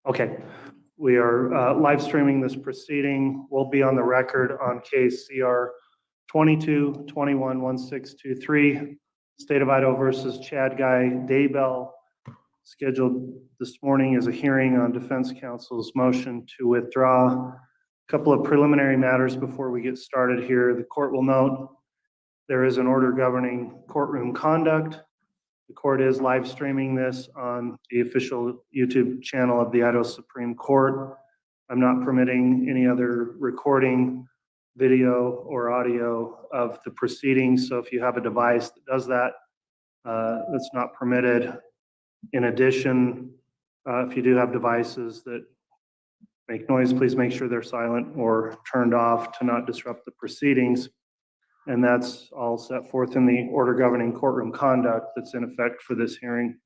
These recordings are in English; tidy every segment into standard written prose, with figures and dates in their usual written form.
Okay, we are live streaming this proceeding. We'll be on the record on case CR 22-21-1623, State of Idaho versus Chad Guy Daybell. Scheduled this morning is a hearing on defense counsel's motion to withdraw. A couple of preliminary matters before we get started here. The court will note there is an order governing courtroom conduct. The court is live streaming this on the official YouTube channel of the Idaho Supreme Court. I'm not permitting any other recording, video, or audio of the proceedings. So if you have a device that does that, that's not permitted. In addition, if you do have devices that make noise, please make sure they're silent or turned off to not disrupt the proceedings. And that's all set forth in the order governing courtroom conduct that's in effect for this hearing.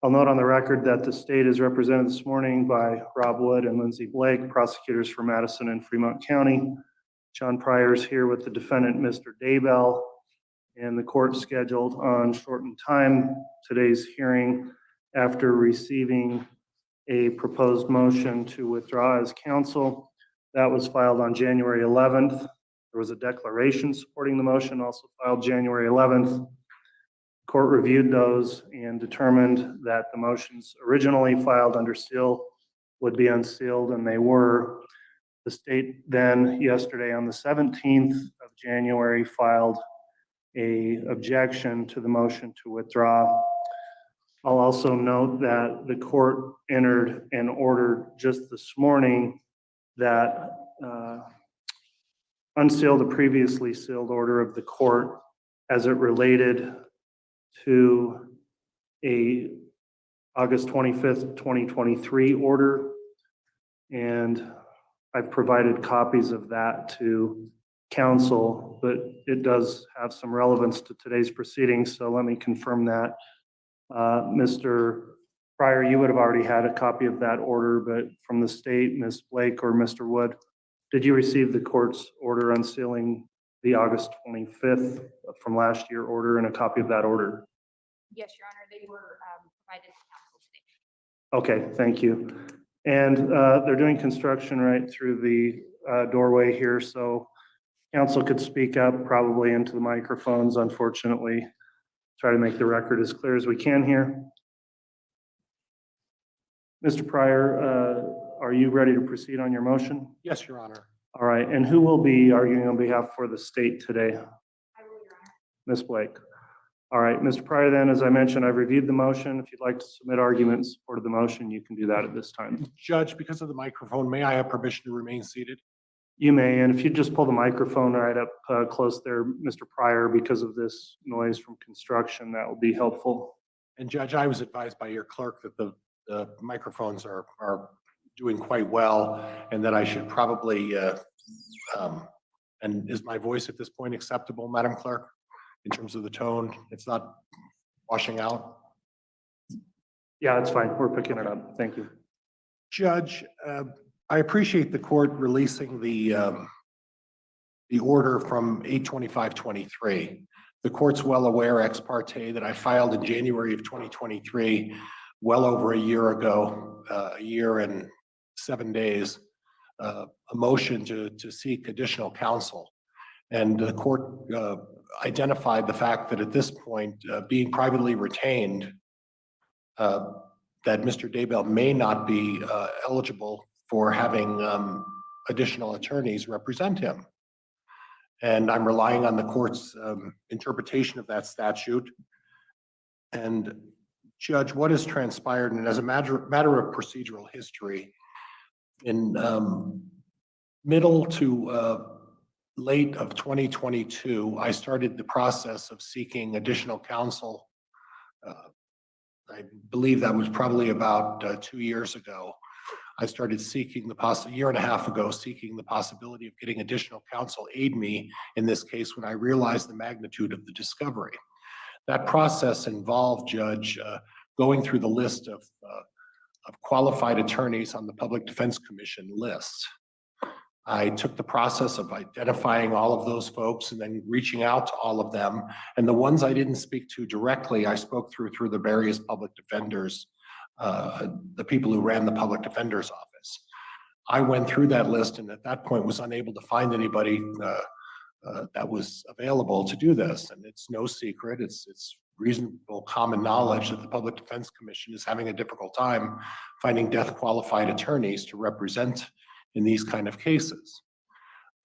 I'll note on the record that the state is represented this morning by Rob Wood and Lindsay Blake, prosecutors for Madison and Fremont County. John Pryor is here with the defendant, Mr. Daybell, and the court scheduled on shortened time today's hearing after receiving a proposed motion to withdraw as counsel. That was filed on January 11th. There was a declaration supporting the motion, also filed January 11th. Court reviewed those and determined that the motions originally filed under seal would be unsealed, and they were. The state then, yesterday on the 17th of January, filed an objection to the motion to withdraw. I'll also note that the court entered an order just this morning that unsealed the previously sealed order of the court as it related to a August 25th, 2023 order. And I've provided copies of that to counsel, but it does have some relevance to today's proceedings. So let me confirm that. Mr. Pryor, you would have already had a copy of that order, but from the state, Ms. Blake or Mr. Wood, did you receive the court's order unsealing the August 25th from last year order and a copy of that order? Yes, Your Honor, they were provided to counsel today. Okay, thank you. And they're doing construction right through the doorway here, so counsel could speak up probably into the microphones, unfortunately. Try to make the record as clear as we can here. Mr. Pryor, are you ready to proceed on your motion? Yes, Your Honor. All right, and who will be arguing on behalf for the state today? I will, Your Honor. Ms. Blake. All right, Mr. Pryor, then, as I mentioned, I've reviewed the motion. If you'd like to submit arguments in support of the motion, you can do that at this time. Judge, because of the microphone, may I have permission to remain seated? You may, and if you just pull the microphone right up close there, Mr. Pryor, because of this noise from construction, that will be helpful. And Judge, I was advised by your clerk that the microphones are doing quite well, and that I should probably, and is my voice at this point acceptable, Madam Clerk, in terms of the tone? It's not washing out? Yeah, it's fine. We're picking it up. Thank you. Judge, I appreciate the court releasing the order from 8/25/23. The court's well aware ex parte that I filed in January of 2023, well over a year ago, a year and 7 days, a motion to seek additional counsel. And the court identified the fact that at this point, being privately retained, that Mr. Daybell may not be eligible for having additional attorneys represent him. And I'm relying on the court's interpretation of that statute. And Judge, what has transpired, and as a matter of procedural history, in middle to late of 2022, I started the process of seeking additional counsel. I believe that was probably about 2 years ago. I started seeking a year and a half ago, seeking the possibility of getting additional counsel aid me in this case when I realized the magnitude of the discovery. That process involved, Judge, going through the list of qualified attorneys on the Public Defense Commission list. I took the process of identifying all of those folks and then reaching out to all of them. And the ones I didn't speak to directly, I spoke through the various public defenders the people who ran the public defender's office. I went through that list and at that point was unable to find anybody that was available to do this. And it's no secret, it's reasonable common knowledge that the Public Defense Commission is having a difficult time finding death qualified attorneys to represent in these kind of cases.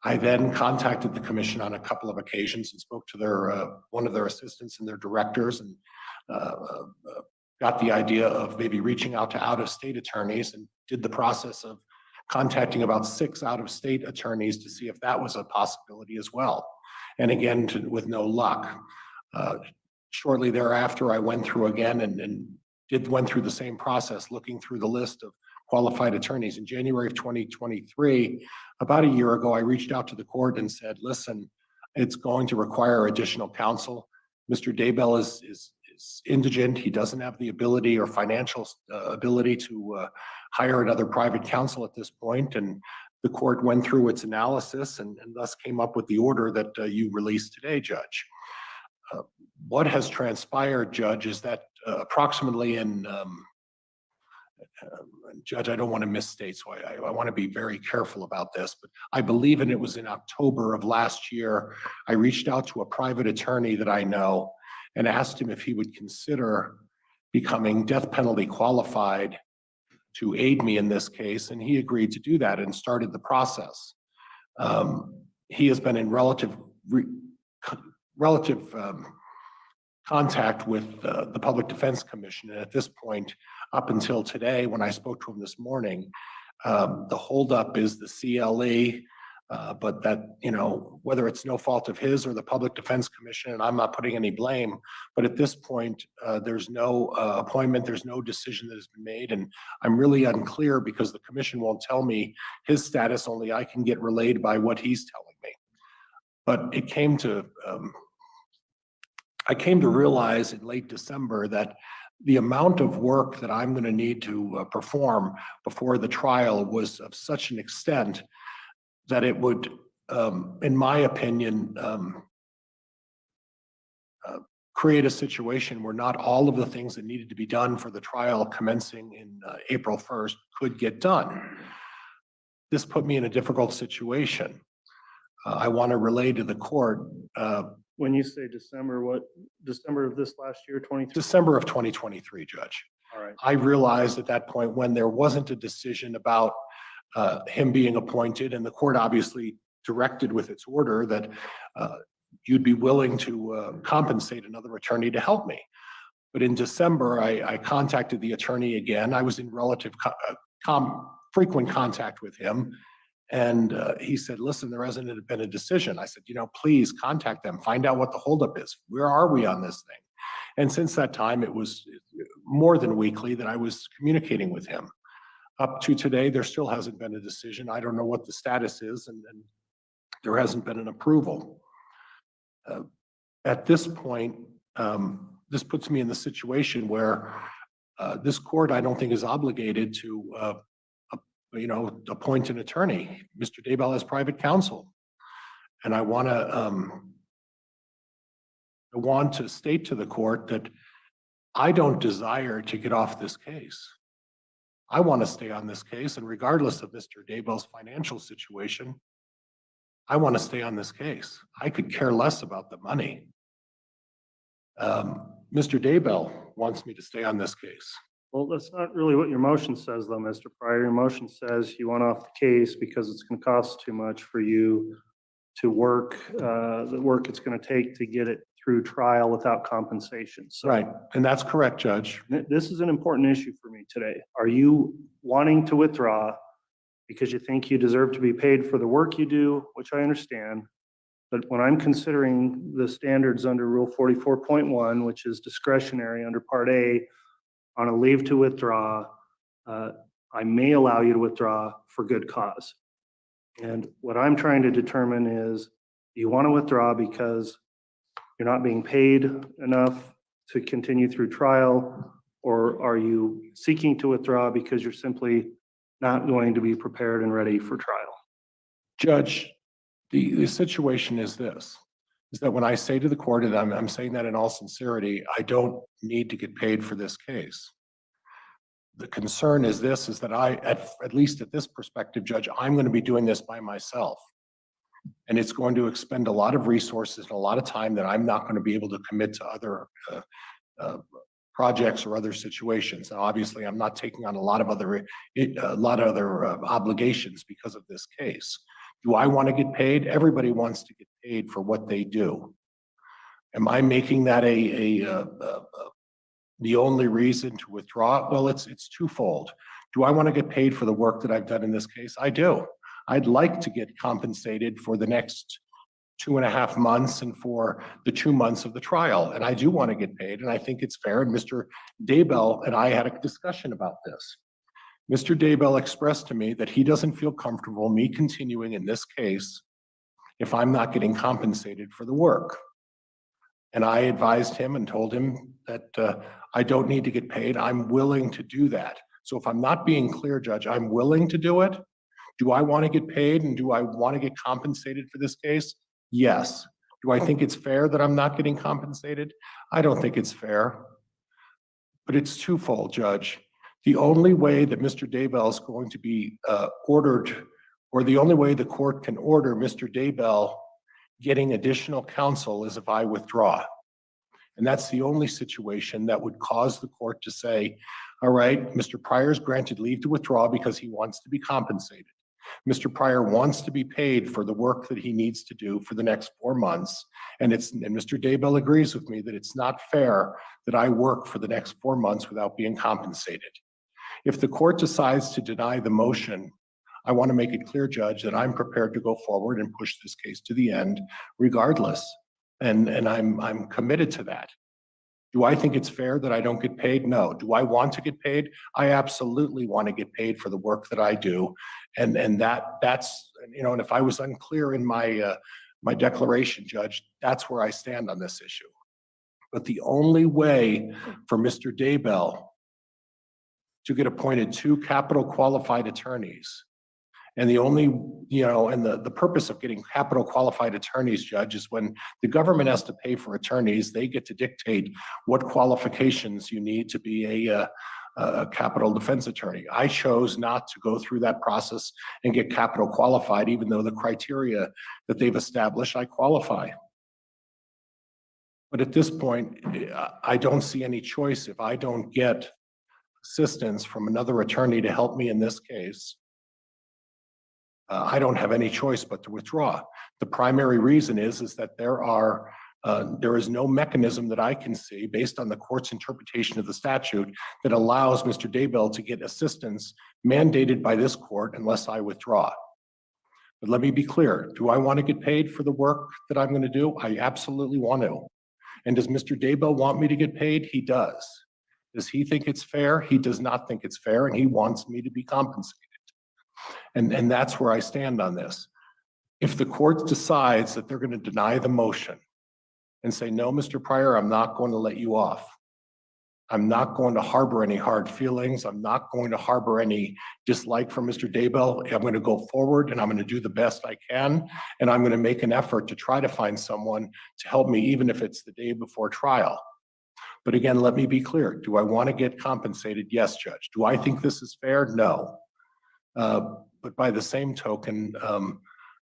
I then contacted the commission on a couple of occasions and spoke to their one of their assistants and their directors and got the idea of maybe reaching out to out-of-state attorneys and did the process of contacting about 6 out-of-state attorneys to see if that was a possibility as well. And again, with no luck. Shortly thereafter, I went through again and went through the same process, looking through the list of qualified attorneys. In January of 2023, about a year ago, I reached out to the court and said, listen, it's going to require additional counsel. Mr. Daybell is indigent. He doesn't have the ability or financial ability to hire another private counsel at this point. And the court went through its analysis and thus came up with the order that you released today, Judge. What has transpired, Judge, is that approximately in Judge, I don't want to misstate, so I want to be very careful about this, but I believe it was in October of last year, I reached out to a private attorney that I know and asked him if he would consider becoming death penalty qualified to aid me in this case, and he agreed to do that and started the process. He has been in relative contact with the Public Defense Commission, and at this point, up until today, when I spoke to him this morning, the holdup is the CLE, but that, you know, whether it's no fault of his or the Public Defense Commission, and I'm not putting any blame, but at this point, there's no appointment, there's no decision that has been made, and I'm really unclear because the commission won't tell me his status, only I can get relayed by what he's telling me. But it came to, I came to realize in late December that the amount of work that I'm going to need to perform before the trial was of such an extent that it would, in my opinion, create a situation where not all of the things that needed to be done for the trial commencing in April 1st could get done. This put me in a difficult situation. I want to relay to the court. When you say December, what, December of this last year, 23? December of 2023, Judge. All right. I realized at that point when there wasn't a decision about him being appointed, and the court obviously directed with its order that you'd be willing to compensate another attorney to help me. But in December, I contacted the attorney again. I was in relative frequent contact with him. And he said, listen, there hasn't been a decision. I said, you know, please contact them, find out what the holdup is. Where are we on this thing? And since that time, it was more than weekly that I was communicating with him. Up to today, there still hasn't been a decision. I don't know what the status is, and there hasn't been an approval. At this point, this puts me in the situation where this court, I don't think, is obligated to you know, appoint an attorney. Mr. Daybell has private counsel. And I want to state to the court that I don't desire to get off this case. I want to stay on this case, and regardless of Mr. Daybell's financial situation, I want to stay on this case. I could care less about the money. Mr. Daybell wants me to stay on this case. Well, that's not really what your motion says, though, Mr. Pryor. Your motion says you want off the case because it's going to cost too much for you to work, the work it's going to take to get it through trial without compensation. So Right, and that's correct, Judge. this is an important issue for me today. Are you wanting to withdraw because you think you deserve to be paid for the work you do, which I understand, but when I'm considering the standards under Rule 44.1, which is discretionary under Part A, on a leave to withdraw, I may allow you to withdraw for good cause. And what I'm trying to determine is, do you want to withdraw because you're not being paid enough to continue through trial, or are you seeking to withdraw because you're simply not going to be prepared and ready for trial? Judge, the situation is this, is that when I say to the court, and I'm saying that in all sincerity, I don't need to get paid for this case. the concern is this, is that at least at this perspective, Judge, I'm going to be doing this by myself. And it's going to expend a lot of resources and a lot of time that I'm not going to be able to commit to other projects or other situations. Now, obviously, I'm not taking on a lot of other obligations because of this case. Do I want to get paid? Everybody wants to get paid for what they do. Am I making that the only reason to withdraw? Well, it's twofold. Do I want to get paid for the work that I've done in this case? I do. I'd like to get compensated for the next 2.5 months and for the 2 months of the trial. And I do want to get paid, and I think it's fair. And Mr. Daybell and I had a discussion about this. Mr. Daybell expressed to me that he doesn't feel comfortable me continuing in this case if I'm not getting compensated for the work. And I advised him and told him that I don't need to get paid. I'm willing to do that. So if I'm not being clear, Judge, I'm willing to do it. Do I want to get paid and do I want to get compensated for this case? Yes. Do I think it's fair that I'm not getting compensated? I don't think it's fair. But it's twofold, Judge. The only way that Mr. Daybell is going to be ordered, or the only way the court can order Mr. Daybell getting additional counsel is if I withdraw. And that's the only situation that would cause the court to say, all right, Mr. Pryor's granted leave to withdraw because he wants to be compensated. Mr. Pryor wants to be paid for the work that he needs to do for the next 4 months. And Mr. Daybell agrees with me that it's not fair that I work for the next 4 months without being compensated. If the court decides to deny the motion, I want to make it clear, Judge, that I'm prepared to go forward and push this case to the end regardless. And I'm committed to that. Do I think it's fair that I don't get paid? No. Do I want to get paid? I absolutely want to get paid for the work that I do. And that's, you know, and if I was unclear in my my declaration, Judge, that's where I stand on this issue. But the only way for Mr. Daybell to get appointed 2 capital qualified attorneys, and the only, you know, and the purpose of getting capital qualified attorneys, Judge, is when the government has to pay for attorneys, they get to dictate what qualifications you need to be a capital defense attorney. I chose not to go through that process and get capital qualified, even though the criteria that they've established, I qualify. But at this point, I don't see any choice if I don't get assistance from another attorney to help me in this case. I don't have any choice but to withdraw. The primary reason is that there is no mechanism that I can see based on the court's interpretation of the statute that allows Mr. Daybell to get assistance mandated by this court unless I withdraw. But let me be clear. Do I want to get paid for the work that I'm going to do? I absolutely want to. And does Mr. Daybell want me to get paid? He does. Does he think it's fair? He does not think it's fair, and he wants me to be compensated. And that's where I stand on this. If the court decides that they're going to deny the motion and say, no, Mr. Pryor, I'm not going to let you off. I'm not going to harbor any hard feelings. I'm not going to harbor any dislike for Mr. Daybell. I'm going to go forward and I'm going to do the best I can. And I'm going to make an effort to try to find someone to help me, even if it's the day before trial. But again, let me be clear. Do I want to get compensated? Yes, Judge. Do I think this is fair? No. But by the same token,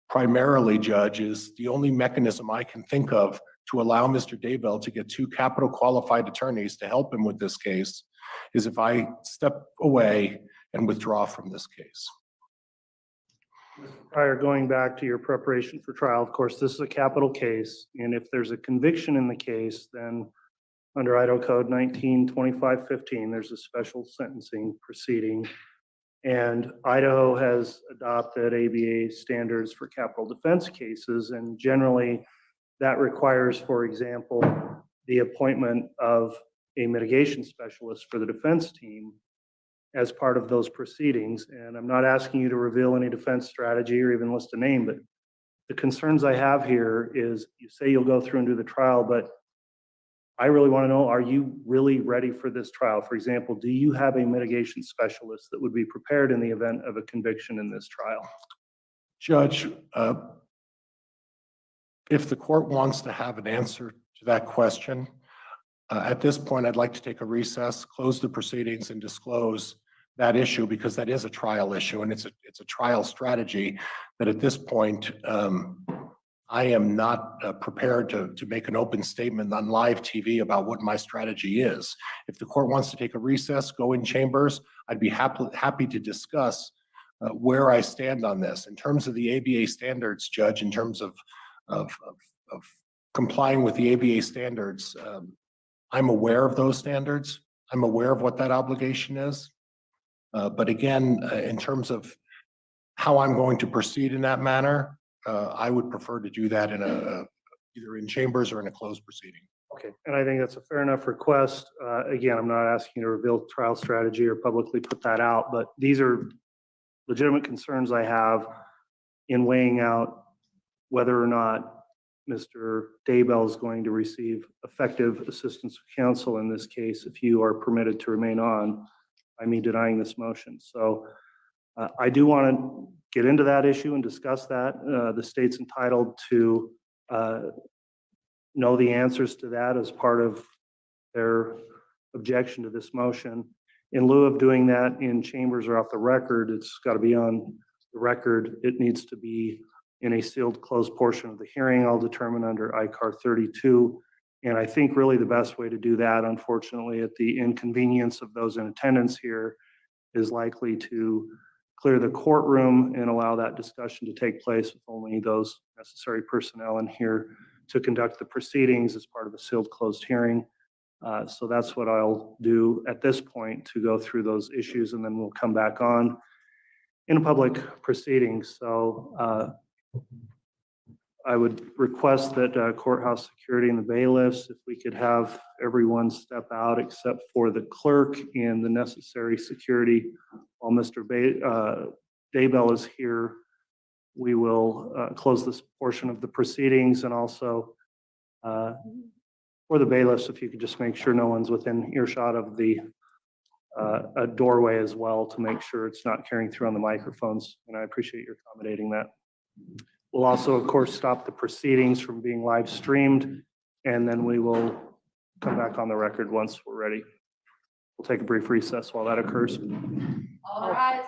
primarily, Judge, is the only mechanism I can think of to allow Mr. Daybell to get 2 capital qualified attorneys to help him with this case is if I step away and withdraw from this case. Prior, going back to your preparation for trial, of course, this is a capital case, and if there's a conviction in the case, then under Idaho Code 192515, there's a special sentencing proceeding. And Idaho has adopted ABA standards for capital defense cases, and generally that requires, for example, the appointment of a mitigation specialist for the defense team as part of those proceedings. And I'm not asking you to reveal any defense strategy or even list a name, but the concerns I have here is you say you'll go through and do the trial, but I really want to know, are you really ready for this trial? For example, do you have a mitigation specialist that would be prepared in the event of a conviction in this trial? Judge, if the court wants to have an answer to that question, At this point, I'd like to take a recess, close the proceedings, and disclose that issue because that is a trial issue and it's a trial strategy that at this point, I am not prepared to make an open statement on live TV about what my strategy is. If the court wants to take a recess, go in chambers, I'd be happy to discuss where I stand on this. In terms of the ABA standards, Judge, in terms of complying with the ABA standards, I'm aware of those standards. I'm aware of what that obligation is. But again, in terms of how I'm going to proceed in that manner, I would prefer to do that in either in chambers or in a closed proceeding. Okay, and I think that's a fair enough request. Again, I'm not asking you to reveal trial strategy or publicly put that out, but these are legitimate concerns I have in weighing out whether or not Mr. Daybell is going to receive effective assistance of counsel in this case if you are permitted to remain on by me denying this motion. So I do want to get into that issue and discuss that. The state's entitled to know the answers to that as part of their objection to this motion. In lieu of doing that in chambers or off the record, it's got to be on the record. It needs to be in a sealed closed portion of the hearing. I'll determine under ICAR 32. And I think really the best way to do that, unfortunately, at the inconvenience of those in attendance here, is likely to clear the courtroom and allow that discussion to take place with only those necessary personnel in here to conduct the proceedings as part of a sealed closed hearing. So that's what I'll do at this point to go through those issues, and then we'll come back on in a public proceeding. So I would request that courthouse security and the bailiffs, if we could have everyone step out except for the clerk and the necessary security while Mr. Daybell is here. We will close this portion of the proceedings, and also for the bailiffs, if you could just make sure no one's within earshot of the a doorway as well to make sure it's not carrying through on the microphones. And I appreciate your accommodating that. We'll also, of course, stop the proceedings from being live streamed, and then we will come back on the record once we're ready. We'll take a brief recess while that occurs. All rise.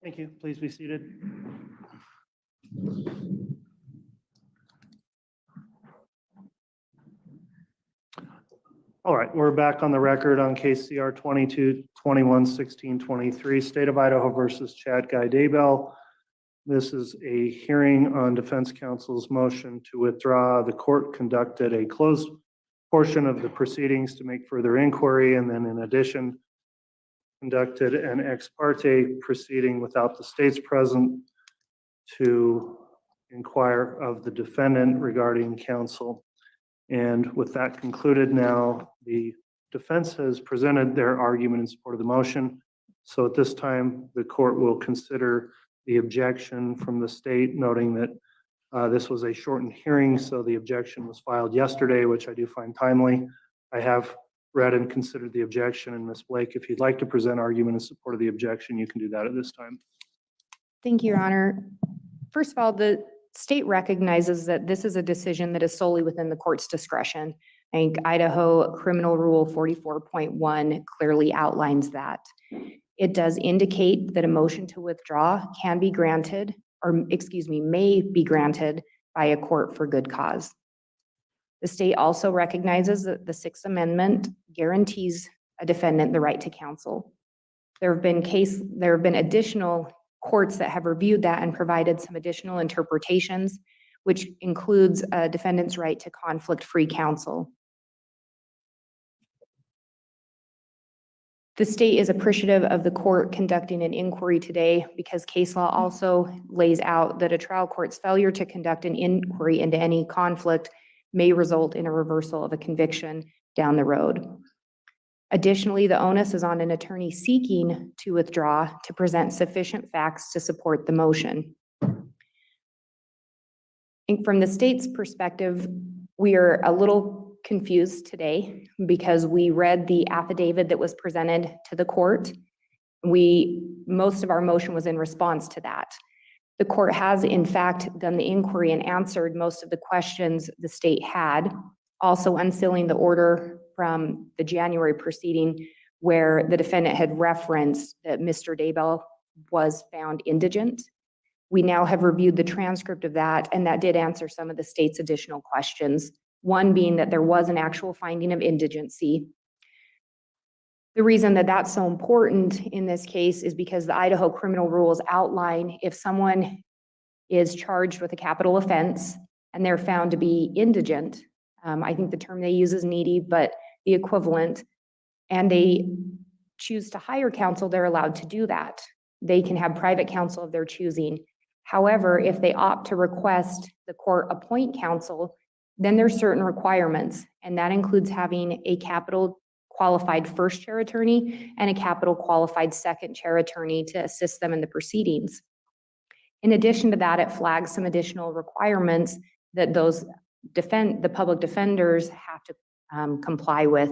Thank you. Please be seated. All right, we're back on the record on case CR 22-21-16-23, State of Idaho versus Chad Guy Daybell. This is a hearing on defense counsel's motion to withdraw. The court conducted a closed portion of the proceedings to make further inquiry, and then in addition, conducted an ex parte proceeding without the states present to inquire of the defendant regarding counsel. And with that concluded, now the defense has presented their argument in support of the motion. So at this time, the court will consider the objection from the state, noting that this was a shortened hearing, so the objection was filed yesterday, which I do find timely. I have read and considered the objection, and Ms. Blake, if you'd like to present argument in support of the objection, you can do that at this time. Thank you, Your Honor. First of all, the state recognizes that this is a decision that is solely within the court's discretion. I think Idaho Criminal Rule 44.1 clearly outlines that. It does indicate that a motion to withdraw can be granted, or may be granted by a court for good cause. The state also recognizes that the Sixth Amendment guarantees a defendant the right to counsel. There have been additional courts that have reviewed that and provided some additional interpretations, which includes a defendant's right to conflict-free counsel. The state is appreciative of the court conducting an inquiry today because case law also lays out that a trial court's failure to conduct an inquiry into any conflict may result in a reversal of a conviction down the road. Additionally, the onus is on an attorney seeking to withdraw to present sufficient facts to support the motion. And from the state's perspective, we are a little confused today because we read the affidavit that was presented to the court. Most of our motion was in response to that. The court has, in fact, done the inquiry and answered most of the questions the state had, also unsealing the order from the January proceeding where the defendant had referenced that Mr. Daybell was found indigent. We now have reviewed the transcript of that, and that did answer some of the state's additional questions, one being that there was an actual finding of indigency. The reason that that's so important in this case is because the Idaho criminal rules outline if someone is charged with a capital offense and they're found to be indigent, I think the term they use is needy, but the equivalent, and they choose to hire counsel, they're allowed to do that. They can have private counsel of their choosing. However, if they opt to request the court appoint counsel, then there's certain requirements, and that includes having a capital qualified first chair attorney and a capital qualified second chair attorney to assist them in the proceedings. In addition to that, it flags some additional requirements that the public defenders have to comply with.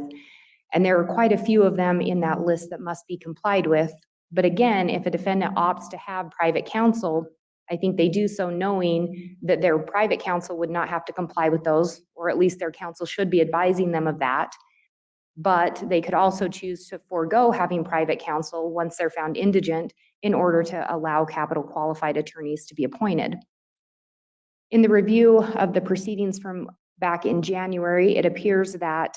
And there are quite a few of them in that list that must be complied with. But again, if a defendant opts to have private counsel, I think they do so knowing that their private counsel would not have to comply with those, or at least their counsel should be advising them of that. But they could also choose to forego having private counsel once they're found indigent in order to allow capital qualified attorneys to be appointed. In the review of the proceedings from back in January, it appears that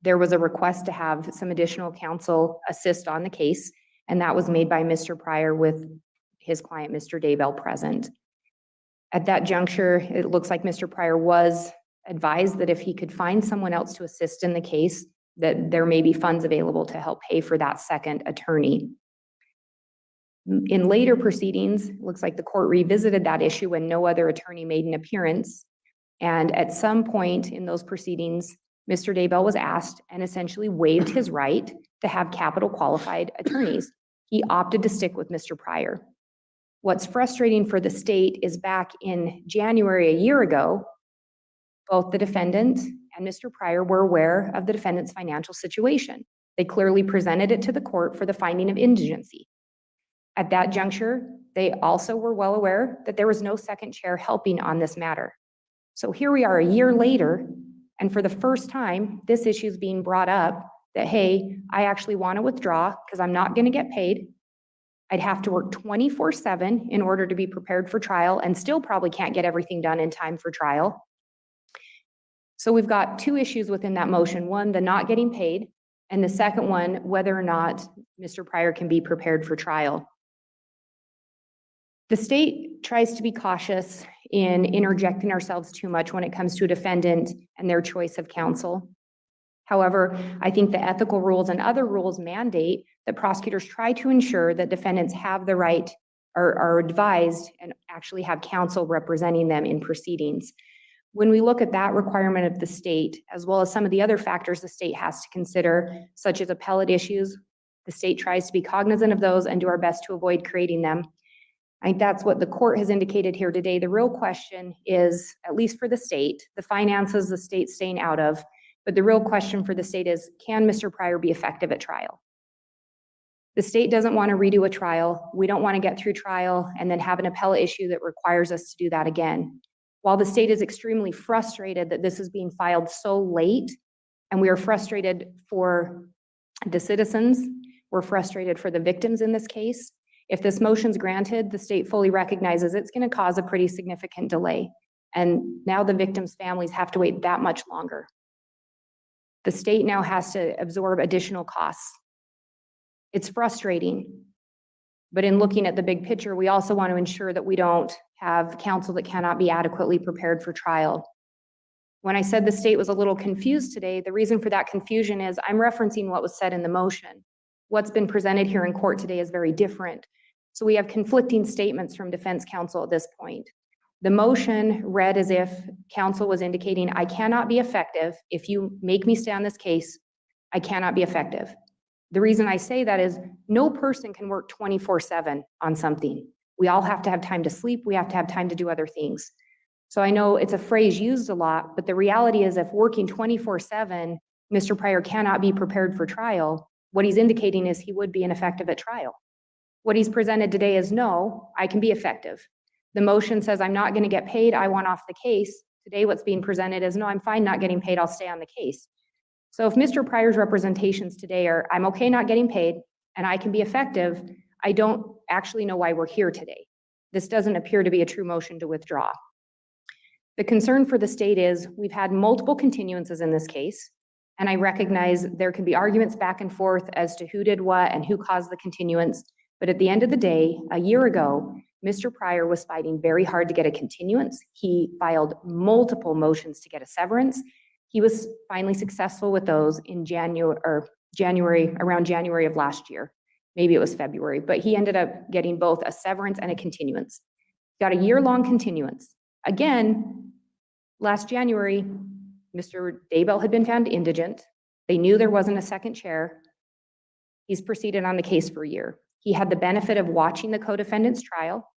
there was a request to have some additional counsel assist on the case, and that was made by Mr. Pryor with his client, Mr. Daybell, present. At that juncture, it looks like Mr. Pryor was advised that if he could find someone else to assist in the case, that there may be funds available to help pay for that second attorney. In later proceedings, it looks like the court revisited that issue when no other attorney made an appearance. And at some point in those proceedings, Mr. Daybell was asked and essentially waived his right to have capital qualified attorneys. He opted to stick with Mr. Pryor. What's frustrating for the state is back in January a year ago, both the defendant and Mr. Pryor were aware of the defendant's financial situation. They clearly presented it to the court for the finding of indigency. At that juncture, they also were well aware that there was no second chair helping on this matter. So here we are a year later, and for the first time, this issue is being brought up that, hey, I actually want to withdraw because I'm not going to get paid. I'd have to work 24/7 in order to be prepared for trial and still probably can't get everything done in time for trial. So we've got two issues within that motion. One, the not getting paid, and the second one, whether or not Mr. Pryor can be prepared for trial. The state tries to be cautious in interjecting ourselves too much when it comes to a defendant and their choice of counsel. However, I think the ethical rules and other rules mandate that prosecutors try to ensure that defendants have the right or are advised and actually have counsel representing them in proceedings. When we look at that requirement of the state, as well as some of the other factors the state has to consider, such as appellate issues, the state tries to be cognizant of those and do our best to avoid creating them. I think that's what the court has indicated here today. The real question is, at least for the state, the finances the state's staying out of, but the real question for the state is, can Mr. Pryor be effective at trial? The state doesn't want to redo a trial. We don't want to get through trial and then have an appellate issue that requires us to do that again. While the state is extremely frustrated that this is being filed so late, and we are frustrated for the citizens, we're frustrated for the victims in this case. If this motion's granted, the state fully recognizes it's going to cause a pretty significant delay. And now the victims' families have to wait that much longer. The state now has to absorb additional costs. It's frustrating. But in looking at the big picture, we also want to ensure that we don't have counsel that cannot be adequately prepared for trial. When I said the state was a little confused today, the reason for that confusion is I'm referencing what was said in the motion. What's been presented here in court today is very different. So we have conflicting statements from defense counsel at this point. The motion read as if counsel was indicating, I cannot be effective. If you make me stay on this case, I cannot be effective. The reason I say that is no person can work 24/7 on something. We all have to have time to sleep. We have to have time to do other things. So I know it's a phrase used a lot, but the reality is if working 24/7, Mr. Pryor cannot be prepared for trial, what he's indicating is he would be ineffective at trial. What he's presented today is no, I can be effective. The motion says I'm not going to get paid. I want off the case. Today what's being presented is no, I'm fine not getting paid. I'll stay on the case. So if Mr. Pryor's representations today are I'm okay not getting paid and I can be effective, I don't actually know why we're here today. This doesn't appear to be a true motion to withdraw. The concern for the state is we've had multiple continuances in this case, and I recognize there can be arguments back and forth as to who did what and who caused the continuance. But at the end of the day, a year ago, Mr. Pryor was fighting very hard to get a continuance. He filed multiple motions to get a severance. He was finally successful with those in around January of last year. Maybe it was February, but he ended up getting both a severance and a continuance. Got a year-long continuance. Again, last January, Mr. Daybell had been found indigent. They knew there wasn't a second chair. He's proceeded on the case for a year. He had the benefit of watching the co-defendant's trial.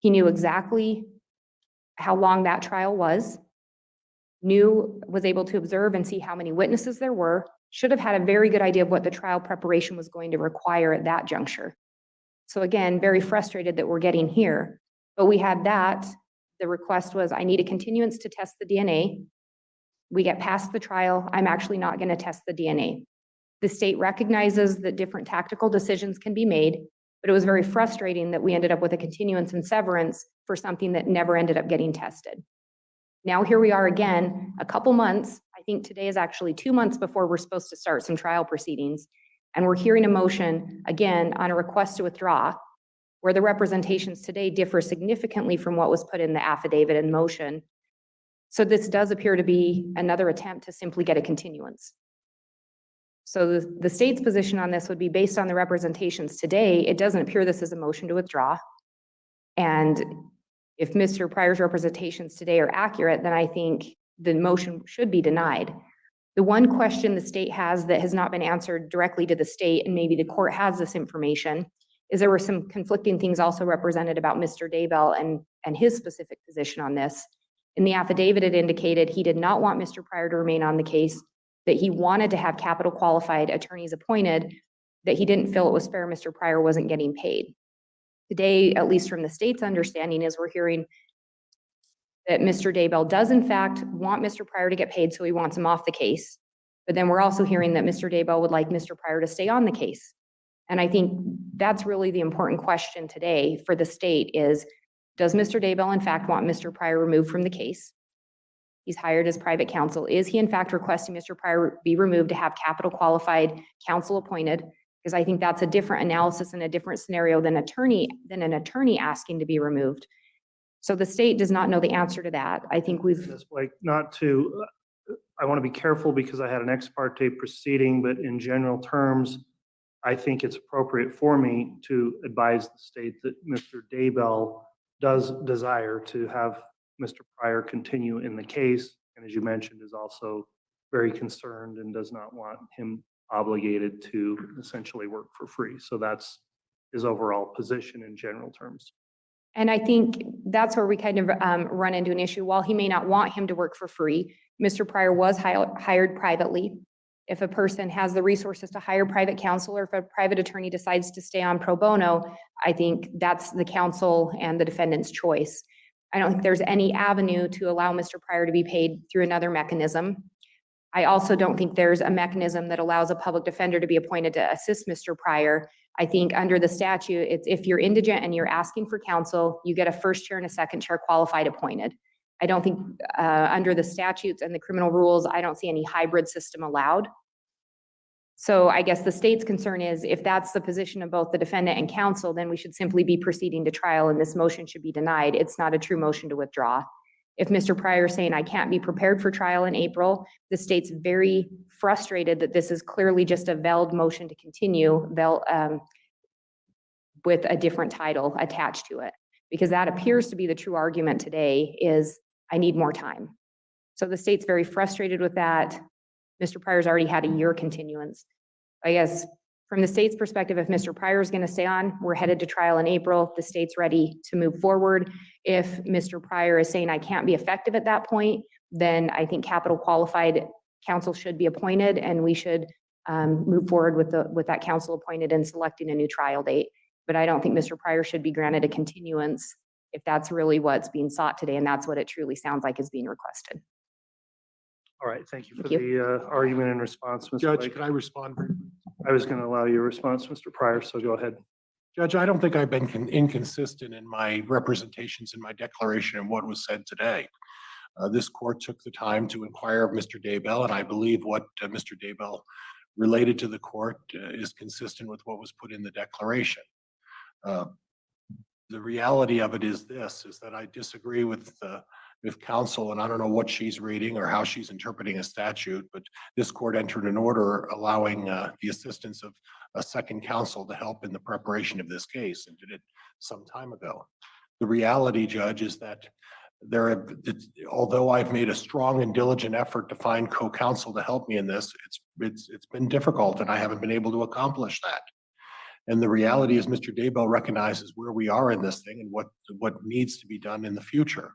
He knew exactly how long that trial was, was able to observe and see how many witnesses there were, should have had a very good idea of what the trial preparation was going to require at that juncture. So again, very frustrated that we're getting here, but we had that. The request was, I need a continuance to test the DNA. We get past the trial. I'm actually not going to test the DNA. The state recognizes that different tactical decisions can be made, but it was very frustrating that we ended up with a continuance and severance for something that never ended up getting tested. Now here we are again, a couple months. I think today is actually 2 months before we're supposed to start some trial proceedings. And we're hearing a motion again on a request to withdraw, where the representations today differ significantly from what was put in the affidavit in motion. So this does appear to be another attempt to simply get a continuance. So the state's position on this would be based on the representations today. It doesn't appear this is a motion to withdraw. And if Mr. Pryor's representations today are accurate, then I think the motion should be denied. The one question the state has that has not been answered directly to the state, and maybe the court has this information, is there were some conflicting things also represented about Mr. Daybell and his specific position on this. In the affidavit, it indicated he did not want Mr. Pryor to remain on the case, that he wanted to have capital qualified attorneys appointed, that he didn't feel it was fair Mr. Pryor wasn't getting paid. Today, at least from the state's understanding, is we're hearing that Mr. Daybell does in fact want Mr. Pryor to get paid, so he wants him off the case. But then we're also hearing that Mr. Daybell would like Mr. Pryor to stay on the case. And I think that's really the important question today for the state is, does Mr. Daybell in fact want Mr. Pryor removed from the case? He's hired as private counsel. Is he in fact requesting Mr. Pryor be removed to have capital qualified counsel appointed? Because I think that's a different analysis and a different scenario than an attorney asking to be removed. So the state does not know the answer to that. I think we've, Ms. Blake, not to, I want to be careful because I had an ex parte proceeding, but in general terms, I think it's appropriate for me to advise the state that Mr. Daybell does desire to have Mr. Pryor continue in the case, and as you mentioned, is also very concerned and does not want him obligated to essentially work for free. So that's his overall position in general terms. and I think that's where we kind of run into an issue. While he may not want him to work for free, Mr. Pryor was hired privately. If a person has the resources to hire private counsel, or if a private attorney decides to stay on pro bono, I think that's the counsel and the defendant's choice. I don't think there's any avenue to allow Mr. Pryor to be paid through another mechanism. I also don't think there's a mechanism that allows a public defender to be appointed to assist Mr. Pryor. I think under the statute, it's if you're indigent and you're asking for counsel, you get a first chair and a second chair qualified appointed. I don't think under the statutes and the criminal rules, I don't see any hybrid system allowed. So I guess the state's concern is if that's the position of both the defendant and counsel, then we should simply be proceeding to trial and this motion should be denied. It's not a true motion to withdraw. If Mr. Pryor is saying I can't be prepared for trial in April, the state's very frustrated that this is clearly just a veiled motion to continue with a different title attached to it, because that appears to be the true argument today is I need more time. So the state's very frustrated with that. Mr. Pryor's already had a year continuance. I guess from the state's perspective, if Mr. Pryor is going to stay on, we're headed to trial in April. The state's ready to move forward. If Mr. Pryor is saying I can't be effective at that point, then I think capital qualified counsel should be appointed, and we should move forward with that counsel appointed and selecting a new trial date. But I don't think Mr. Pryor should be granted a continuance if that's really what's being sought today, and that's what it truly sounds like is being requested. All right, thank you for Thank the argument and response, Mr. Judge, Blake. can I respond briefly? I was going to allow your response, Mr. Pryor, so go ahead. Judge, I don't think I've been inconsistent in my representations in my declaration and what was said today. This court took the time to inquire of Mr. Daybell, and I believe what Mr. Daybell related to the court is consistent with what was put in the declaration. The reality of it is this, is that I disagree with counsel, and I don't know what she's reading or how she's interpreting a statute, but this court entered an order allowing the assistance of a second counsel to help in the preparation of this case, and did it some time ago. The reality, Judge, is that although I've made a strong and diligent effort to find co-counsel to help me in this, it's been difficult, and I haven't been able to accomplish that. And the reality is Mr. Daybell recognizes where we are in this thing and what needs to be done in the future.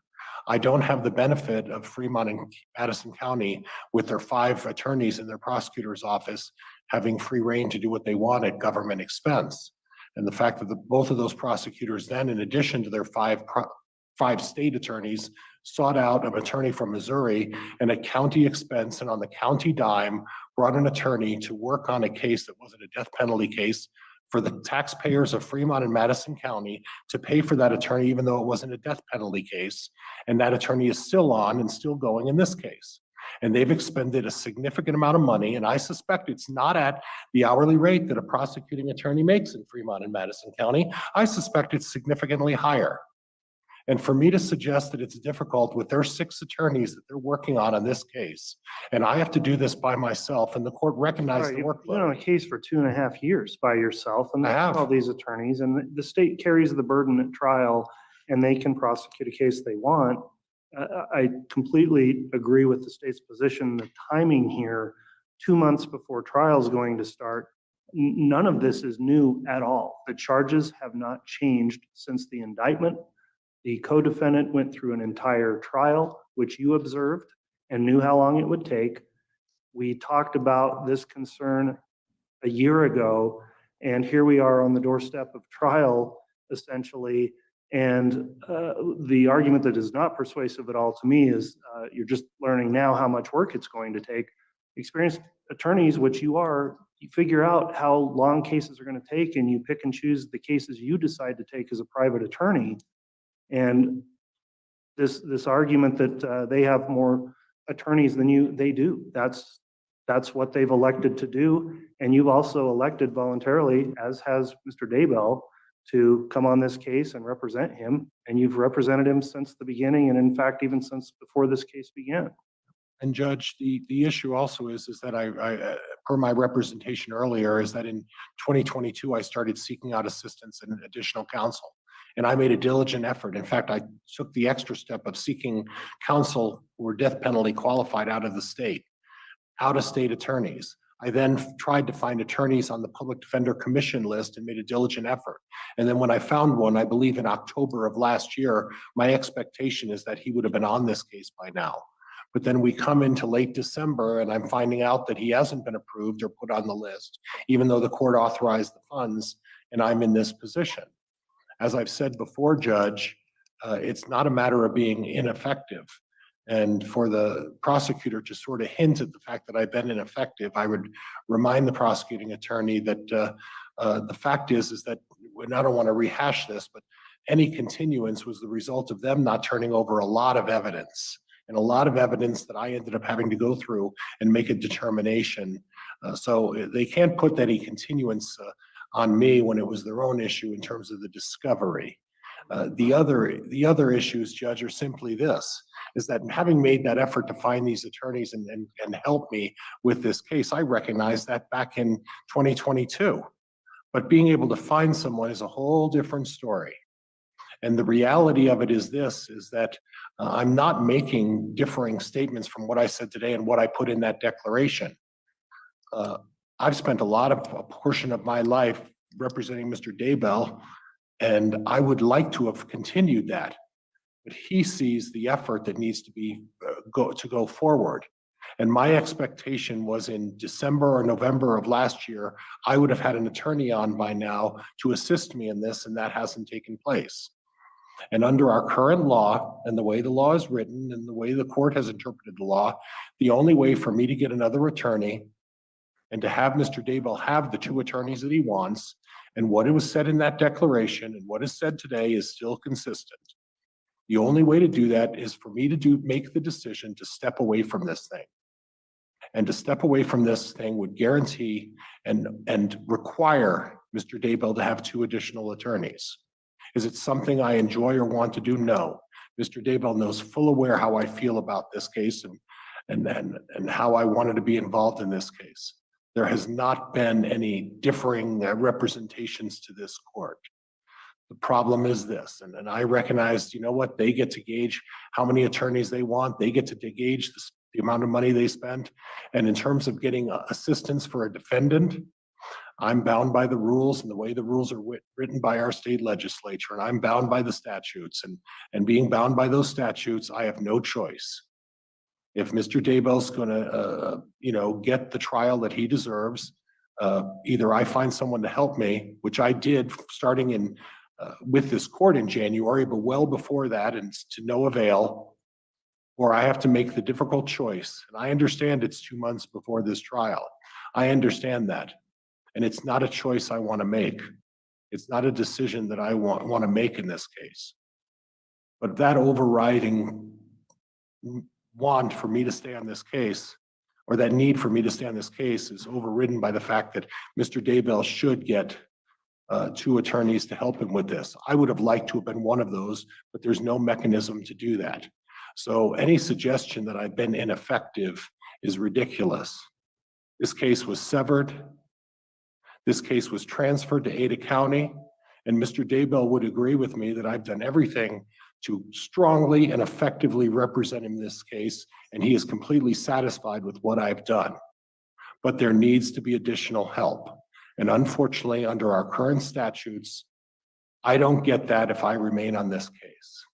I don't have the benefit of Fremont and Madison County with their 5 attorneys in their prosecutor's office having free reign to do what they want at government expense. And the fact that both of those prosecutors then, in addition to their 5 state attorneys, sought out an attorney from Missouri and at county expense and on the county dime brought an attorney to work on a case that wasn't a death penalty case for the taxpayers of Fremont and Madison County to pay for that attorney, even though it wasn't a death penalty case. And that attorney is still on and still going in this case. And they've expended a significant amount of money, and I suspect it's not at the hourly rate that a prosecuting attorney makes in Fremont and Madison County. I suspect it's significantly higher. And for me to suggest that it's difficult with their 6 attorneys that they're working on this case, and I have to do this by myself, and the court recognized the You've been on a workload. case for 2.5 years by yourself, and I have. all these attorneys, and the state carries the burden at trial, and they can prosecute a case they want. I completely agree with the state's position. The timing here, 2 months before trial is going to start, none of this is new at all. The charges have not changed since the indictment. The co-defendant went through an entire trial, which you observed and knew how long it would take. We talked about this concern a year ago, and here we are on the doorstep of trial, essentially. And the argument that is not persuasive at all to me is you're just learning now how much work it's going to take. experienced attorneys, which you are, you figure out how long cases are going to take, and you pick and choose the cases you decide to take as a private attorney. And this argument that they have more attorneys than you, they do. That's what they've elected to do. And you've also elected voluntarily, as has Mr. Daybell, to come on this case and represent him. And you've represented him since the beginning, and in fact, even since before this case began. And Judge, the issue also is that I per my representation earlier, is that in 2022, I started seeking out assistance and additional counsel. And I made a diligent effort. In fact, I took the extra step of seeking counsel who were death penalty qualified out of the state, out-of-state attorneys. I then tried to find attorneys on the Public Defender Commission list and made a diligent effort. And then when I found one, I believe in October of last year, my expectation is that he would have been on this case by now. But then we come into late December and I'm finding out that he hasn't been approved or put on the list, even though the court authorized the funds, and I'm in this position. As I've said before, Judge, it's not a matter of being ineffective. And for the prosecutor to sort of hint at the fact that I've been ineffective, I would remind the prosecuting attorney that the fact is that, and I don't want to rehash this, but any continuance was the result of them not turning over a lot of evidence, and a lot of evidence that I ended up having to go through and make a determination. So they can't put any continuance on me when it was their own issue in terms of the discovery. The other issues, Judge, are simply this, is that having made that effort to find these attorneys and help me with this case, I recognized that back in 2022. But being able to find someone is a whole different story. And the reality of it is this, is that I'm not making differing statements from what I said today and what I put in that declaration. I've spent a portion of my life representing Mr. Daybell, and I would like to have continued that. But he sees the effort that needs to be go forward. And my expectation was in December or November of last year, I would have had an attorney on by now to assist me in this, and that hasn't taken place. And under our current law, and the way the law is written, and the way the court has interpreted the law, the only way for me to get another attorney and to have Mr. Daybell have the 2 attorneys that he wants, and what it was said in that declaration and what is said today is still consistent. The only way to do that is for me to make the decision to step away from this thing. And to step away from this thing would guarantee and require Mr. Daybell to have 2 additional attorneys. Is it something I enjoy or want to do? No. Mr. Daybell knows full aware how I feel about this case and how I wanted to be involved in this case. There has not been any differing representations to this court. The problem is this, and I recognized, you know what, they get to gauge how many attorneys they want. They get to gauge the amount of money they spend. And in terms of getting assistance for a defendant, I'm bound by the rules and the way the rules are written by our state legislature, and I'm bound by the statutes. And being bound by those statutes, I have no choice. If Mr. Daybell's going to, get the trial that he deserves, either I find someone to help me, which I did starting in with this court in January, but well before that, and to no avail, or I have to make the difficult choice. And I understand it's 2 months before this trial. I understand that. And it's not a choice I want to make. It's not a decision that I want to make in this case. But that overriding want for me to stay on this case, or that need for me to stay on this case, is overridden by the fact that Mr. Daybell should get 2 attorneys to help him with this. I would have liked to have been one of those, but there's no mechanism to do that. So any suggestion that I've been ineffective is ridiculous. This case was severed. This case was transferred to Ada County, and Mr. Daybell would agree with me that I've done everything to strongly and effectively represent him in this case, and he is completely satisfied with what I've done. But there needs to be additional help. And unfortunately, under our current statutes, I don't get that if I remain on this case.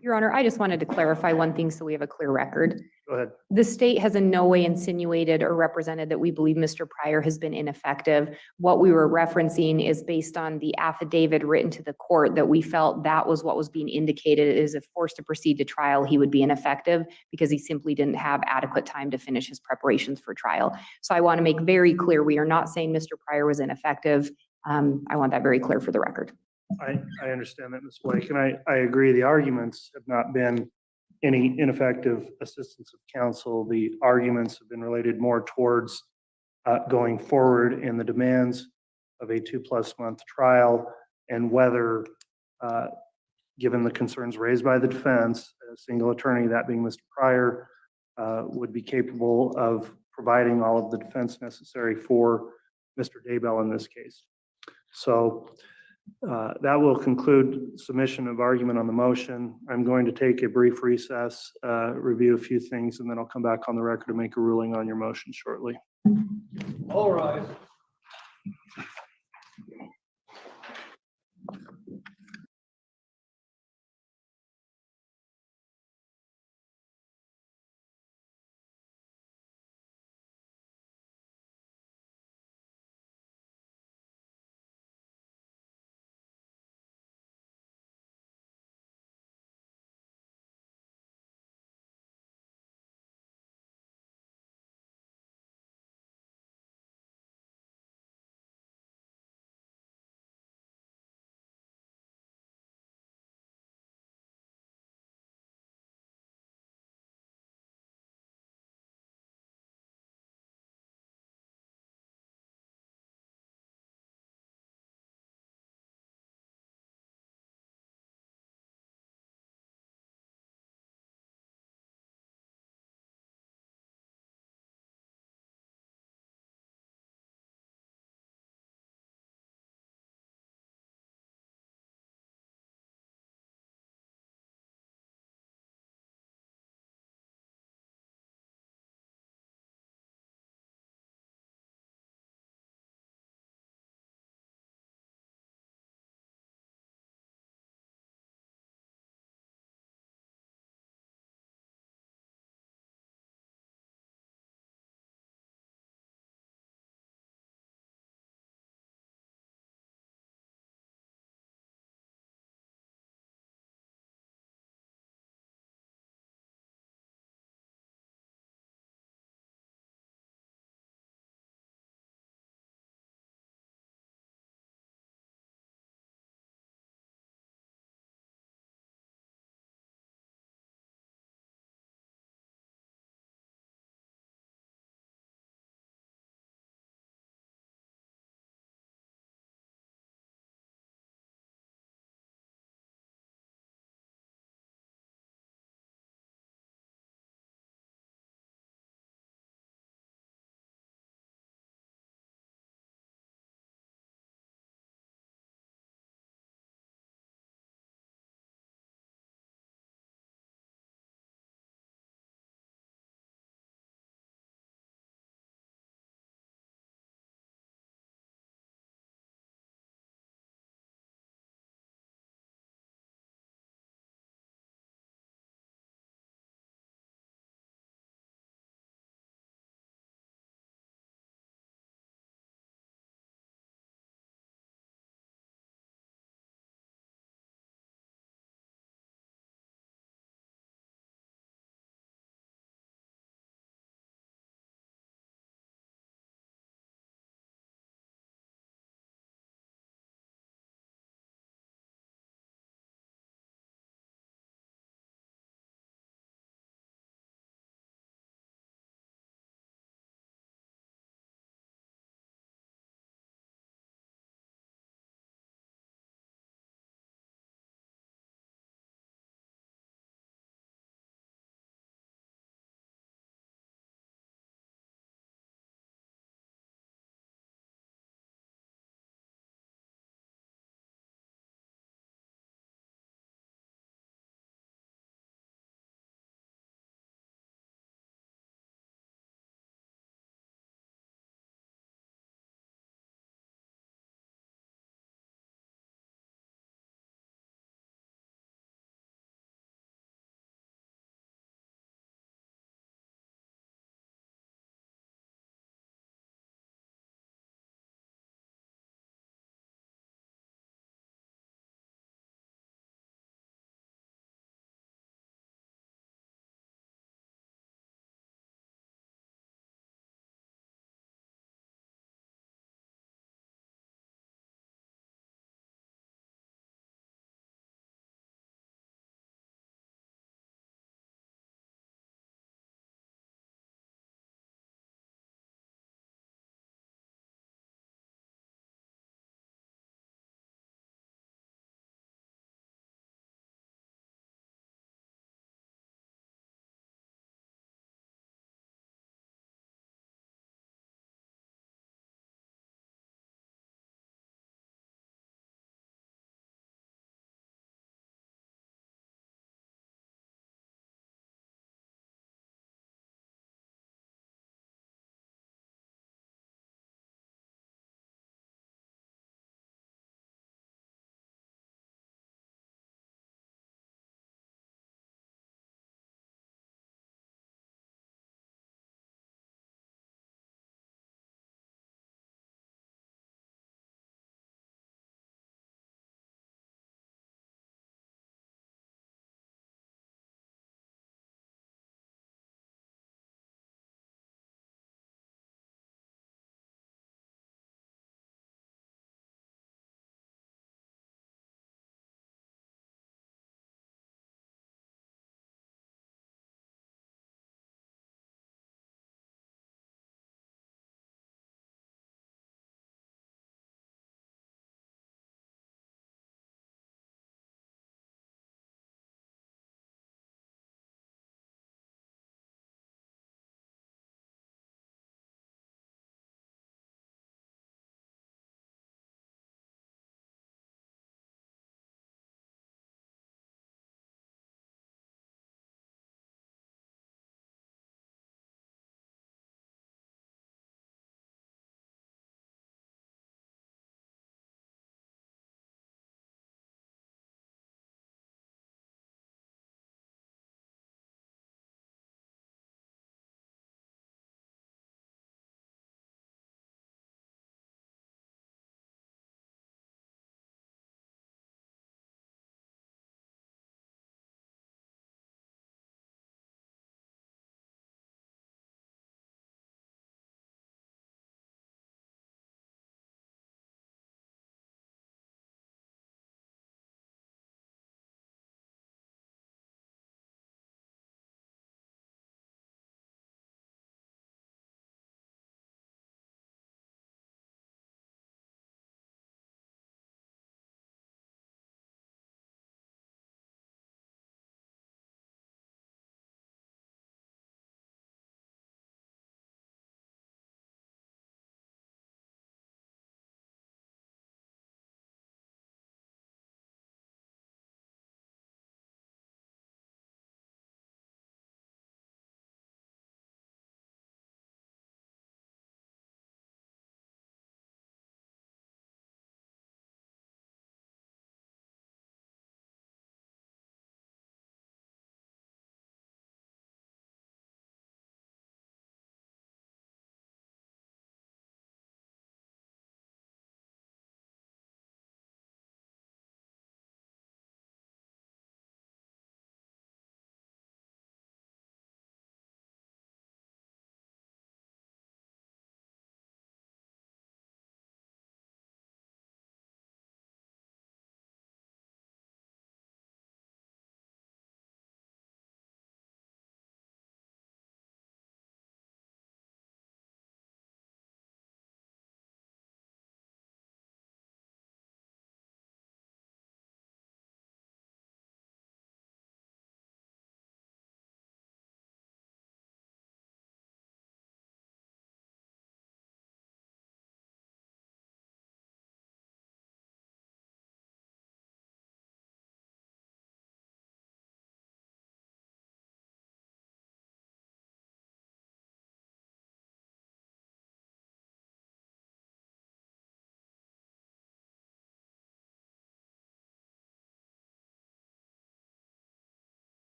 Your Honor, I just wanted to clarify one thing so we have a clear record. Go ahead. The state has in no way insinuated or represented that we believe Mr. Pryor has been ineffective. What we were referencing is based on the affidavit written to the court that we felt that was what was being indicated is if forced to proceed to trial, he would be ineffective because he simply didn't have adequate time to finish his preparations for trial. So I want to make very clear, we are not saying Mr. Pryor was ineffective. I want that very clear for the record. I understand that, Ms. Blake, and I agree. The arguments have not been any ineffective assistance of counsel. The arguments have been related more towards going forward in the demands of a 2+ month trial and whether, given the concerns raised by the defense, a single attorney, that being Mr. Pryor, would be capable of providing all of the defense necessary for Mr. Daybell in this case. So that will conclude submission of argument on the motion. I'm going to take a brief recess, review a few things, and then I'll come back on the record to make a ruling on your motion shortly. All right.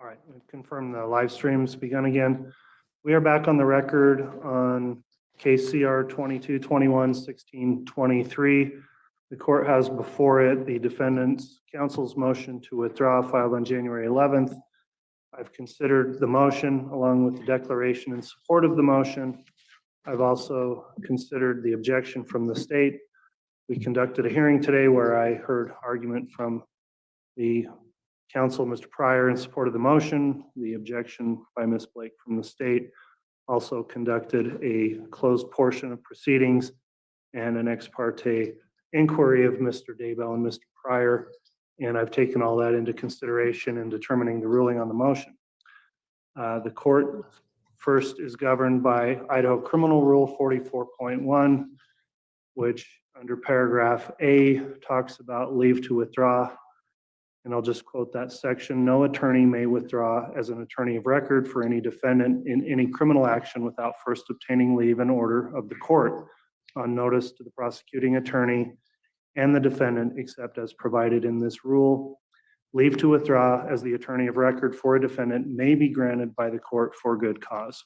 All right, we've confirmed the live stream's begun again. We are back on the record on case CR 2221-1623. The court has before it the defendant's counsel's motion to withdraw filed on January 11th. I've considered the motion along with the declaration in support of the motion. I've also considered the objection from the state. We conducted a hearing today where I heard argument from the counsel, Mr. Pryor, in support of the motion, the objection by Ms. Blake from the state. Also conducted a closed portion of proceedings and an ex parte inquiry of Mr. Daybell and Mr. Pryor, and I've taken all that into consideration in determining the ruling on the motion. The court first is governed by Idaho Criminal Rule 44.1, which under paragraph A talks about leave to withdraw. And I'll just quote that section. No attorney may withdraw as an attorney of record for any defendant in any criminal action without first obtaining leave and order of the court on notice to the prosecuting attorney and the defendant, except as provided in this rule. Leave to withdraw as the attorney of record for a defendant may be granted by the court for good cause.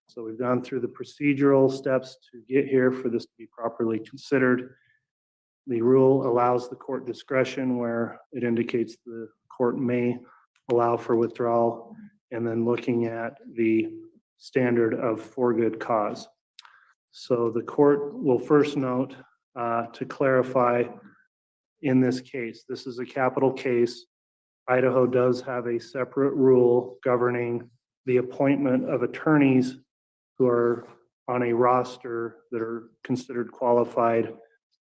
So we've gone through the procedural steps to get here for this to be properly considered. The rule allows the court discretion where it indicates the court may allow for withdrawal, and then looking at the standard of for good cause. So the court will first note to clarify in this case, this is a capital case. Idaho does have a separate rule governing the appointment of attorneys who are on a roster that are considered qualified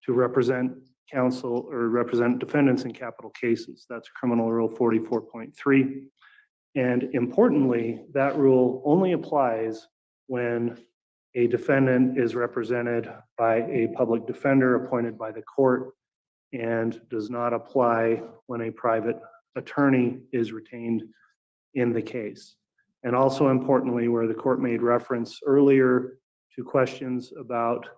to represent counsel or represent defendants in capital cases. That's Criminal Rule 44.3. And importantly, that rule only applies when a defendant is represented by a public defender appointed by the court and does not apply when a private attorney is retained in the case. And also importantly, where the court made reference earlier to questions about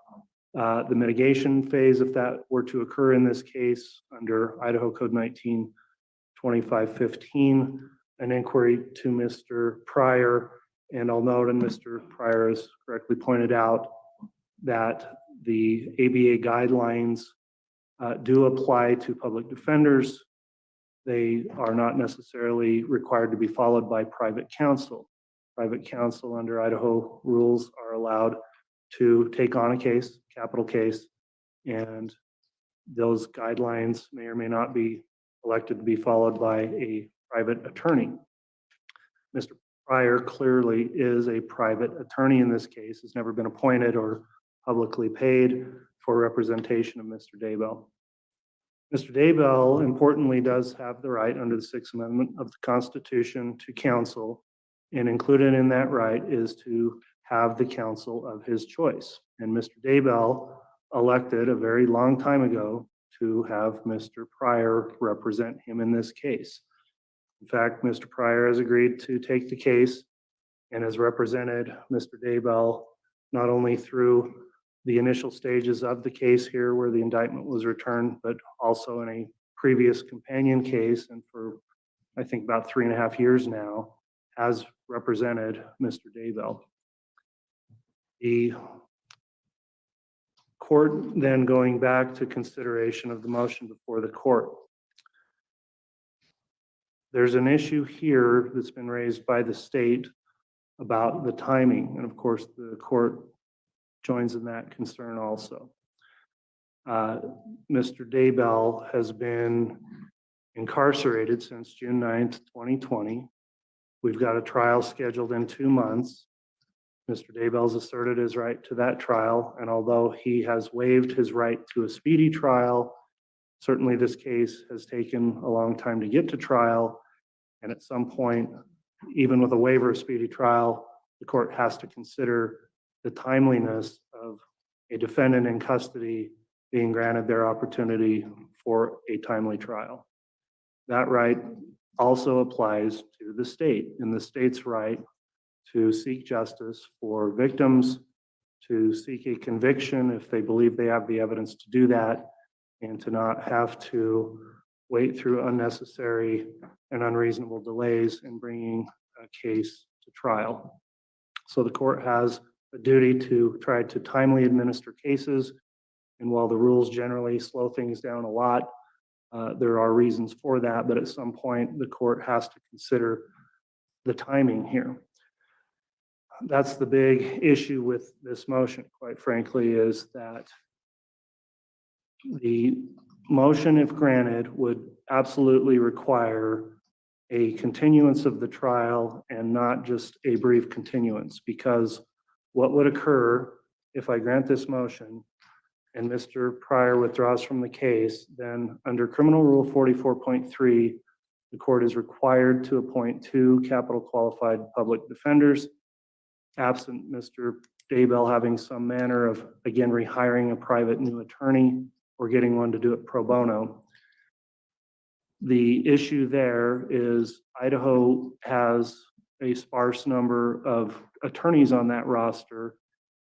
the mitigation phase, if that were to occur in this case under Idaho Code 19-2515, an inquiry to Mr. Pryor. And I'll note, and Mr. Pryor has correctly pointed out, that the ABA guidelines do apply to public defenders. They are not necessarily required to be followed by private counsel. Private counsel under Idaho rules are allowed to take on a case, capital case, and those guidelines may or may not be elected to be followed by a private attorney. Mr. Pryor clearly is a private attorney in this case, has never been appointed or publicly paid for representation of Mr. Daybell. Mr. Daybell importantly does have the right under the Sixth Amendment of the Constitution to counsel, and included in that right is to have the counsel of his choice. And Mr. Daybell elected a very long time ago to have Mr. Pryor represent him in this case. In fact, Mr. Pryor has agreed to take the case and has represented Mr. Daybell not only through the initial stages of the case here where the indictment was returned, but also in a previous companion case, and for I think about 3.5 years now, has represented Mr. Daybell. The court then going back to consideration of the motion before the court. There's an issue here that's been raised by the state about the timing, and of course the court joins in that concern also. Mr. Daybell has been incarcerated since June 9th, 2020. We've got a trial scheduled in 2 months. Mr. Daybell's asserted his right to that trial, and although he has waived his right to a speedy trial, certainly this case has taken a long time to get to trial, and at some point, even with a waiver of speedy trial, the court has to consider the timeliness of a defendant in custody being granted their opportunity for a timely trial. That right also applies to the state, and the state's right to seek justice for victims, to seek a conviction if they believe they have the evidence to do that, and to not have to wait through unnecessary and unreasonable delays in bringing a case to trial. So the court has a duty to try to timely administer cases. And while the rules generally slow things down a lot, there are reasons for that, but at some point the court has to consider the timing here. That's the big issue with this motion, quite frankly, is that the motion, if granted, would absolutely require a continuance of the trial and not just a brief continuance, because what would occur if I grant this motion and Mr. Pryor withdraws from the case, then under Criminal Rule 44.3, the court is required to appoint 2 capital qualified public defenders, absent Mr. Daybell having some manner of, again, rehiring a private new attorney or getting one to do it pro bono. The issue there is Idaho has a sparse number of attorneys on that roster,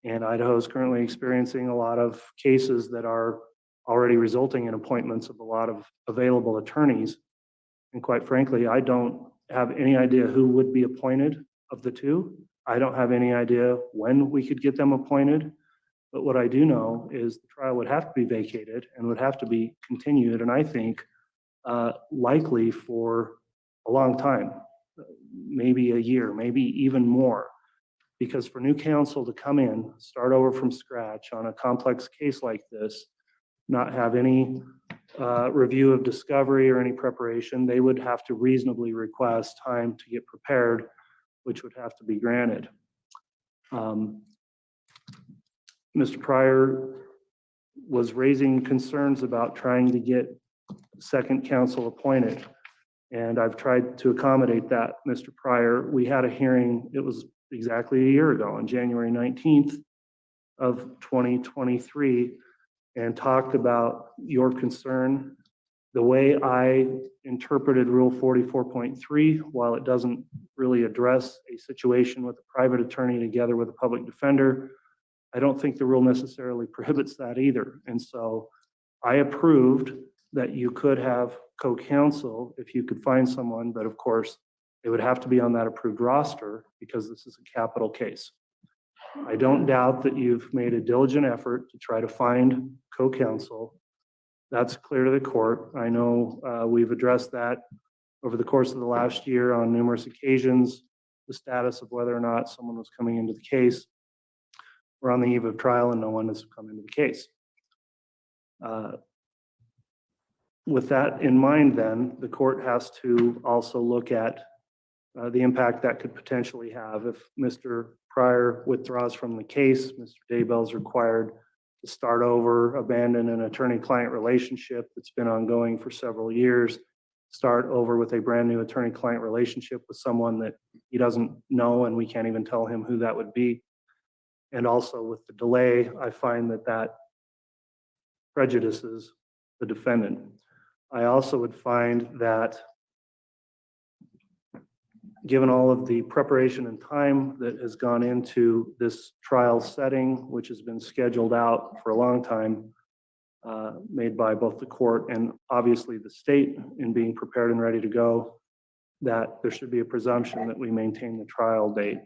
and Idaho is currently experiencing a lot of cases that are already resulting in appointments of a lot of available attorneys. And quite frankly, I don't have any idea who would be appointed of the 2. I don't have any idea when we could get them appointed. But what I do know is the trial would have to be vacated and would have to be continued, and I think likely for a long time, maybe a year, maybe even more. Because for new counsel to come in, start over from scratch on a complex case like this, not have any review of discovery or any preparation, they would have to reasonably request time to get prepared, which would have to be granted. Mr. Pryor was raising concerns about trying to get second counsel appointed, and I've tried to accommodate that, Mr. Pryor. We had a hearing, it was exactly a year ago, on January 19th of 2023, and talked about your concern. The way I interpreted Rule 44.3, while it doesn't really address a situation with a private attorney together with a public defender, I don't think the rule necessarily prohibits that either. And so I approved that you could have co-counsel if you could find someone, but of course, they would have to be on that approved roster because this is a capital case. I don't doubt that you've made a diligent effort to try to find co-counsel. That's clear to the court. I know we've addressed that over the course of the last year on numerous occasions, the status of whether or not someone was coming into the case. We're on the eve of trial and no one has come into the case. With that in mind, then, the court has to also look at the impact that could potentially have. If Mr. Pryor withdraws from the case, Mr. Daybell is required to start over, abandon an attorney-client relationship that's been ongoing for several years, start over with a brand new attorney-client relationship with someone that he doesn't know and we can't even tell him who that would be. And also with the delay, I find that that prejudices the defendant. I also would find that given all of the preparation and time that has gone into this trial setting, which has been scheduled out for a long time, made by both the court and obviously the state in being prepared and ready to go, that there should be a presumption that we maintain the trial date.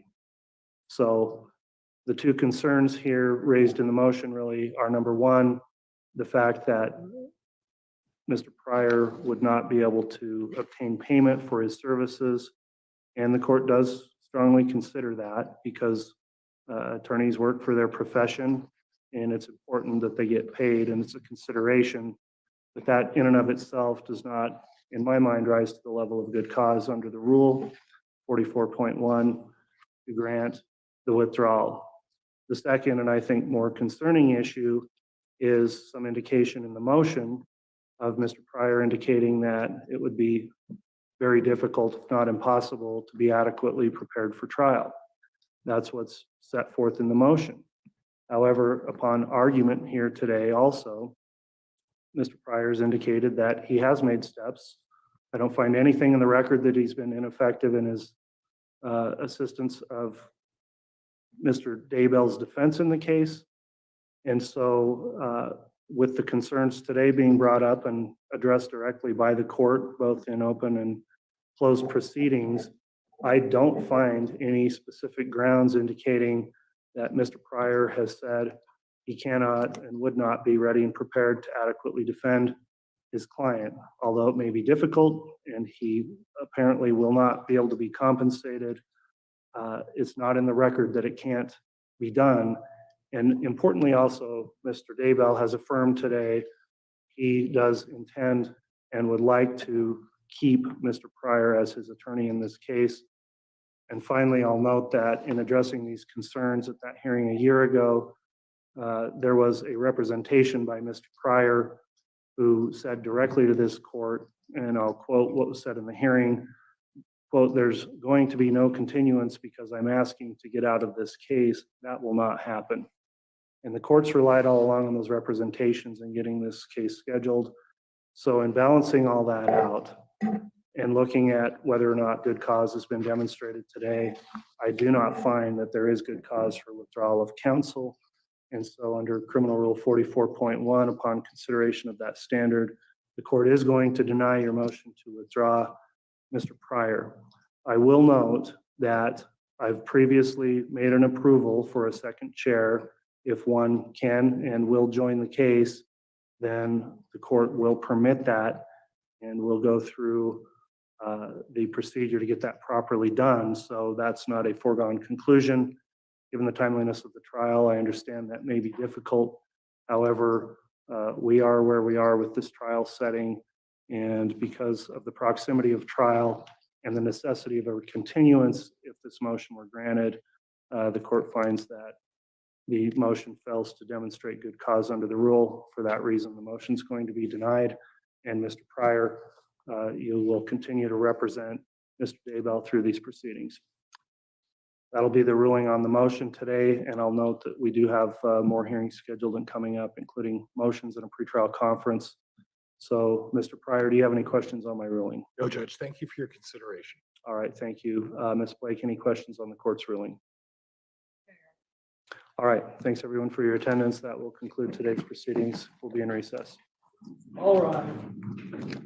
So the 2 concerns here raised in the motion really are, number 1, the fact that Mr. Pryor would not be able to obtain payment for his services. And the court does strongly consider that because attorneys work for their profession and it's important that they get paid, and it's a consideration. But that in and of itself does not, in my mind, rise to the level of good cause under the rule 44.1 to grant the withdrawal. The second, and I think more concerning issue, is some indication in the motion of Mr. Pryor indicating that it would be very difficult, if not impossible, to be adequately prepared for trial. That's what's set forth in the motion. However, upon argument here today also, Mr. Pryor has indicated that he has made steps. I don't find anything in the record that he's been ineffective in his assistance of Mr. Daybell's defense in the case. And so with the concerns today being brought up and addressed directly by the court, both in open and closed proceedings, I don't find any specific grounds indicating that Mr. Pryor has said he cannot and would not be ready and prepared to adequately defend his client, although it may be difficult and he apparently will not be able to be compensated. It's not in the record that it can't be done. And importantly also, Mr. Daybell has affirmed today he does intend and would like to keep Mr. Pryor as his attorney in this case. And finally, I'll note that in addressing these concerns at that hearing a year ago, there was a representation by Mr. Pryor who said directly to this court, and I'll quote what was said in the hearing, quote, "There's going to be no continuance because I'm asking to get out of this case. That will not happen." And the courts relied all along on those representations in getting this case scheduled. So in balancing all that out and looking at whether or not good cause has been demonstrated today, I do not find that there is good cause for withdrawal of counsel. And so under Criminal Rule 44.1, upon consideration of that standard, the court is going to deny your motion to withdraw Mr. Pryor. I will note that I've previously made an approval for a second chair. If one can and will join the case, then the court will permit that and we'll go through the procedure to get that properly done. So that's not a foregone conclusion. Given the timeliness of the trial, I understand that may be difficult. However, we are where we are with this trial setting, and because of the proximity of trial and the necessity of a continuance, if this motion were granted, the court finds that the motion fails to demonstrate good cause under the rule. For that reason, the motion is going to be denied. And Mr. Pryor, you will continue to represent Mr. Daybell through these proceedings. That'll be the ruling on the motion today, and I'll note that we do have more hearings scheduled and coming up, including motions and a pretrial conference. So, Mr. Pryor, do you have any questions on my ruling? No, Judge, thank you for your consideration. All right, thank you. Ms. Blake, any questions on the court's ruling? All right, thanks everyone for your attendance. That will conclude today's proceedings. We'll be in recess. All right.